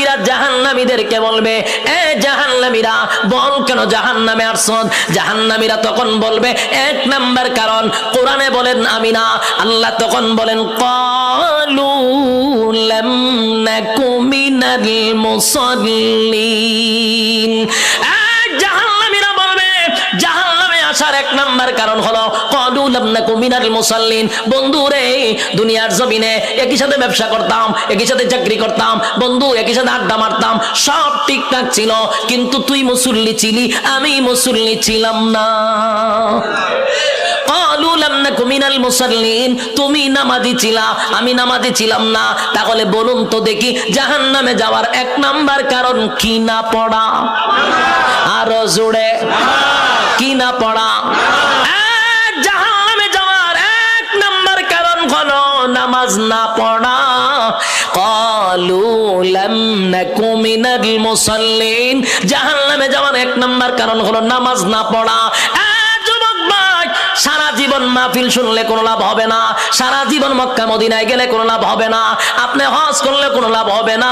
জান্নাতীরা জাহান্নামীদেরকে বলবে, এ জাহান্নামীরা বল কেন জাহান্নামে আসছ? জাহান্নামীরা তখন বলবে, এক নাম্বার কারণ কোরআনে বলেন আমি না। আল্লাহ তখন বলেন, ক্বালু লাম নাকু মিনাল মুসাল্লিন। জাহান্নামীরা বলবে, জাহান্নামে আসার এক নাম্বার কারণ হলো ক্বালু লাম নাকু মিনাল মুসাল্লিন। বন্ধু রে, দুনিয়ার জমিনে একই সাথে ব্যবসা করতাম, একই সাথে চাকরি করতাম, বন্ধু একই সাথে আড্ডা মারতাম, সব ঠিকঠাক ছিল, কিন্তু তুই মুসল্লি ছিলি, আমি মুসল্লি ছিলাম না। ক্বালু লাম নাকু মিনাল মুসাল্লিন, তুমি নামাজি ছিলা, আমি নামাজি ছিলাম না। তাহলে বলুন তো দেখি, জাহান্নামে যাওয়ার এক নাম্বার কারণ কি না পড়া? আরো জোরে, কি না পড়া? জাহান্নামে যাওয়ার এক নাম্বার কারণ হলো নামাজ না পড়া। ক্বালু লাম নাকু মিনাল মুসাল্লিন, জাহান্নামে যাওয়ার এক নাম্বার কারণ হলো নামাজ না পড়া। সারা জীবন মাহফিল শুনলে কোনো লাভ হবে না, সারা জীবন মক্কা মদিনায় গেলে কোনো লাভ হবে না, আপনি হজ করলে কোনো লাভ হবে না।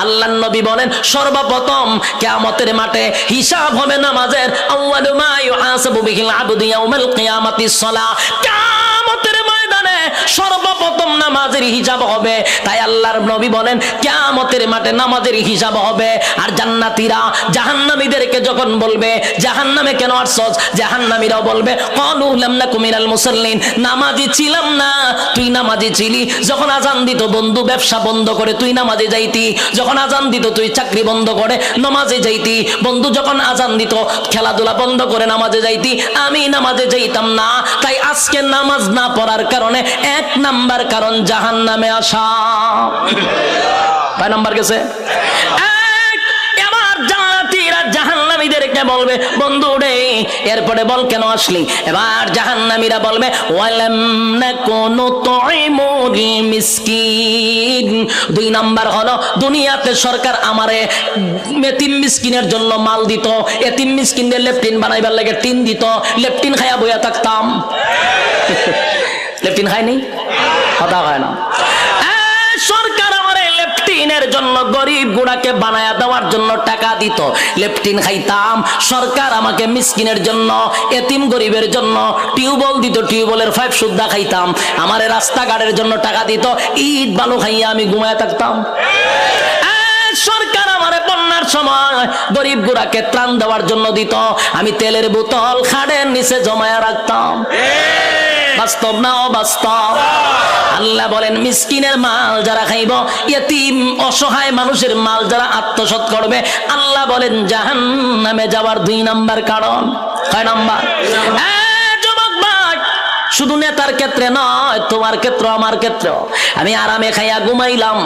আল্লাহর নবী বলেন, সর্বপ্রথম কিয়ামতের মাঠে হিসাব হবে নামাজের। আউয়ালু মা ইউহাসাবু বিহিল আবদু ইয়াউমাল কিয়ামাতিস সালাহ। কিয়ামতের ময়দানে সর্বপ্রথম নামাজের হিসাব হবে। তাই আল্লাহর নবী বলেন, কিয়ামতের মাঠে নামাজের হিসাব হবে। আর জান্নাতীরা জাহান্নামীদেরকে যখন বলবে, জাহান্নামে কেন আসছস? জাহান্নামীরাও বলবে, ক্বালু লাম নাকু মিনাল মুসাল্লিন, নামাজি ছিলাম না, তুই নামাজি ছিলি। যখন আজান দিত বন্ধু ব্যবসা বন্ধ করে তুই নামাজে যাইতি, যখন আজান দিত তুই চাকরি বন্ধ করে নামাজে যাইতি, বন্ধু যখন আজান দিত খেলাধুলা বন্ধ করে নামাজে যাইতি, আমি নামাজে যাইতাম না। তাই আজকে নামাজ না পড়ার কারণে এক নাম্বার কারণ জাহান্নামে আসা। কয় নাম্বার গেছে? এবার জান্নাতীরা জাহান্নামীদেরকে বলবে, বন্ধু রে এরপরে বল কেন আসলি? এবার জাহান্নামীরা বলবে, ওয়ালাম নাকু নুতঈমুল মিসকিন। দুই নাম্বার হলো দুনিয়াতে সরকার আমারে এতিম মিসকিনের জন্য মাল দিত, এতিম মিসকিনদের লেফটিন বানাইবার লাগে টিন দিত, লেফটিন খাইয়া বইয়া থাকতাম। লেফটিন খাই নাই, কথা হয় না। সরকার আমারে লেফটিনের জন্য গরিব গুড়াকে বানায়া দেওয়ার জন্য টাকা দিত, লেফটিন খাইতাম। সরকার আমাকে মিসকিনের জন্য এতিম গরিবের জন্য টিউবওয়েল দিত, টিউবওয়েলের পাইপ সুদ্ধা খাইতাম। আমারে রাস্তাঘাটের জন্য টাকা দিত, ইট বালু খাইয়া আমি ঘুমায় থাকতাম। সরকার আমারে বন্যার সময় গরিব গুড়াকে ত্রাণ দেওয়ার জন্য দিত, আমি তেলের বোতল খাড়ের নিচে জমায়া রাখতাম। বাস্তব না অবাস্তব? আল্লাহ বলেন, মিসকিনের মাল যারা খাইব, ইতিম অসহায় মানুষের মাল যারা আত্মসাৎ করবে, আল্লাহ বলেন জাহান্নামে যাওয়ার দুই নাম্বার কারণ। কয় নাম্বার? যুবক ভাই, শুধু নেতার ক্ষেত্রে নয়, তোমার ক্ষেত্র আমার ক্ষেত্র। আমি আরামে খাইয়া ঘুমাইলাম,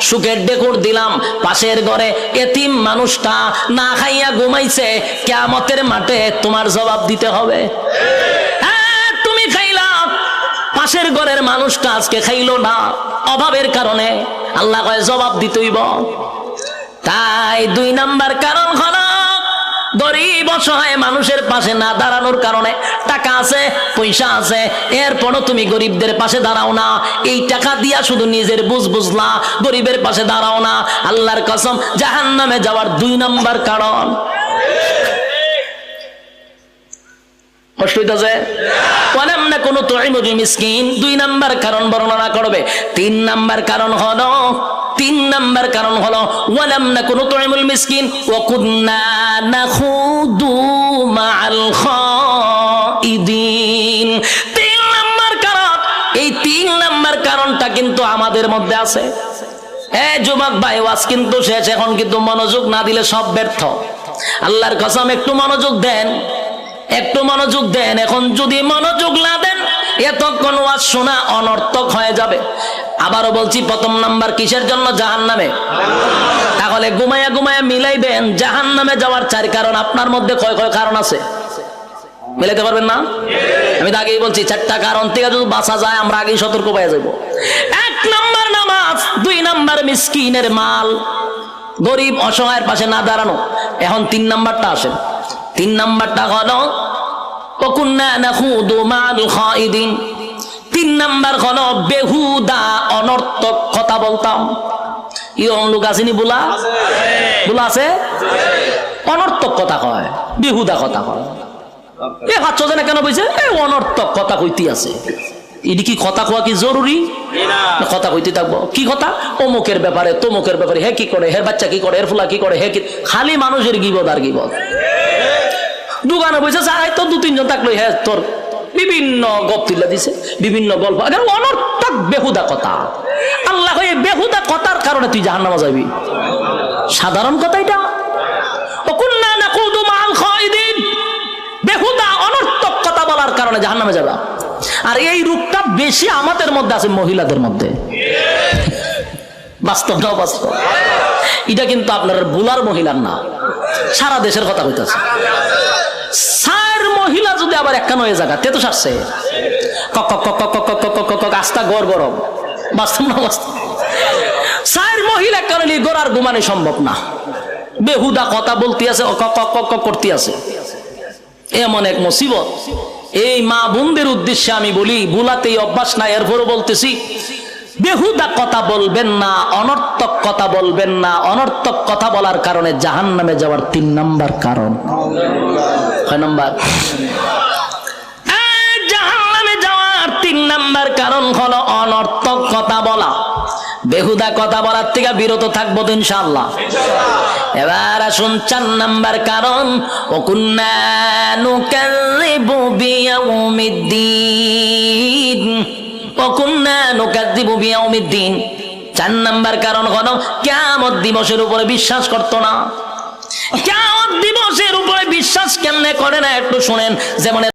সুখের ডেকুর দিলাম, পাশের ঘরে এতিম মানুষটা না খাইয়া ঘুমাইছে, কিয়ামতের মাঠে তোমার জবাব দিতে হবে। পাশের ঘরের মানুষটা আজকে খাইলো না অভাবের কারণে, আল্লাহ কয় জবাব দিতেইব। তাই দুই নাম্বার কারণ হলো গরিব অসহায় মানুষের পাশে না দাঁড়ানোর কারণে। টাকা আছে, পয়সা আছে, এরপরও তুমি গরিবদের পাশে দাঁড়াও না। এই টাকা দিয়া শুধু নিজের বুঝ বুঝলা, গরিবের পাশে দাঁড়াও না। আল্লাহর কসম, জাহান্নামে যাওয়ার দুই নাম্বার কারণ। কষ্ট হইতেছে? ওয়ালাম নাকু নুতঈমুল মিসকিন, দুই নাম্বার কারণ বর্ণনা করবে। তিন নাম্বার কারণ হলো ওয়ালাম নাকু নুতঈমুল মিসকিন ওয়া কুন্না নাখুদু মাআল খাইদিন। তিন নাম্বার কারণ, এই তিন নাম্বার কারণটা কিন্তু আমাদের মধ্যে আছে। যুবক ভাই, ওয়াজ কিন্তু শেষ, এখন কিন্তু মনোযোগ না দিলে সব ব্যর্থ। আল্লাহর কসম, একটু মনোযোগ দেন, একটু মনোযোগ দেন। এখন যদি মনোযোগ না দেন, এতক্ষণ ওয়াজ শোনা অনর্থক হয়ে যাবে। আবারও বলছি, প্রথম নাম্বার কিসের জন্য? জাহান্নামে। তাহলে ঘুমায়া ঘুমায়া মিলাইবেন জাহান্নামে যাওয়ার চার কারণ। আপনার মধ্যে কয় কয় কারণ আছে? মিলাইতে পারবেন না? আমি তো আগেই বলছি, চারটা কারণ থেকে যদি বাঁচা যায় আমরা আগেই সতর্ক পেয়ে যাব। এক নাম্বার নামাজ, দুই নাম্বার মিসকিনের মাল, গরিব অসহায়ের পাশে না দাঁড়ানো। এখন তিন নাম্বারটা আসেন। তিন নাম্বারটা হলো ওয়াকুন্না নাখুদু মাআল খাইদিন। তিন নাম্বার হলো বেহুদা অনর্থক কথা বলতাম। ইয়ং লোক আসেনি বলা, ভুল আছে? অনর্থক কথা কয়, বেহুদা কথা কয়। এ ভাবছো যে না কেন বলছে এই অনর্থক কথা কইতে আছে। এটি কি কথা কোয়া কি জরুরি? কথা কইতে থাকবো কি কথা? অমুকের ব্যাপারে তমুকের ব্যাপারে, হে কি করে, হের বাচ্চা কি করে, হের ফুলা কি করে, হে কি, খালি মানুষের গিবদ আর গিবদ। দোকানে বসে চাই তো 2-3 জন থাকলো, হ্যাঁ তোর বিভিন্ন গপ তুলে দিছে, বিভিন্ন গল্প, অনর্থক বেহুদা কথা। আল্লাহ এই বেহুদা কথার কারণে তুই জাহান্নামে যাবি। সাধারণ কথা এটা। ওকুন্না নাকুদু মাল খায়দিন, বেহুদা অনর্থক কথা বলার কারণে জাহান্নামে যাবা। আর এই রূপটা বেশি আমাদের মধ্যে আছে, মহিলাদের মধ্যে। বাস্তব না বাস্তব? এটা কিন্তু আপনার বুলার মহিলার না, সারা দেশের কথা কইতাছে। সার মহিলা যদি আবার একখান হয়ে জায়গা তে তো সারছে আস্তা গড় গরম। বাস্তব না বাস্তব? সার মহিলা কারণে গড়ার ঘুমানো সম্ভব না, বেহুদা কথা বলতে আছে, করতে আছে। এমন এক মুসিবত। এই মা বোনদের উদ্দেশ্যে আমি বলি, বুলাতেই অভ্যাস না, এরপরও বলতেছি, বেহুদা কথা বলবেন না, অনর্থক কথা বলবেন না। অনর্থক কথা বলার কারণে জাহান্নামে যাওয়ার 3 নাম্বার কারণ। কয় নাম্বার? জাহান্নামে যাওয়ার 3 নাম্বার কারণ হলো অনর্থক কথা বলা। বেহুদা কথা বলার থেকে বিরত থাকবো তো ইনশাআল্লাহ। এবার আসুন 4 নাম্বার কারণ, ওকুন্না নুকাযযিবু বিয়াউমিদ্দিন। ওকুন্না নুকাযযিবু বিয়াউমিদ্দিন 4 নাম্বার কারণ হলো কিয়ামত দিবসের উপরে বিশ্বাস করতো না। কিয়ামত দিবসের উপরে বিশ্বাস কেমনে করে না একটু শুনেন। যেমন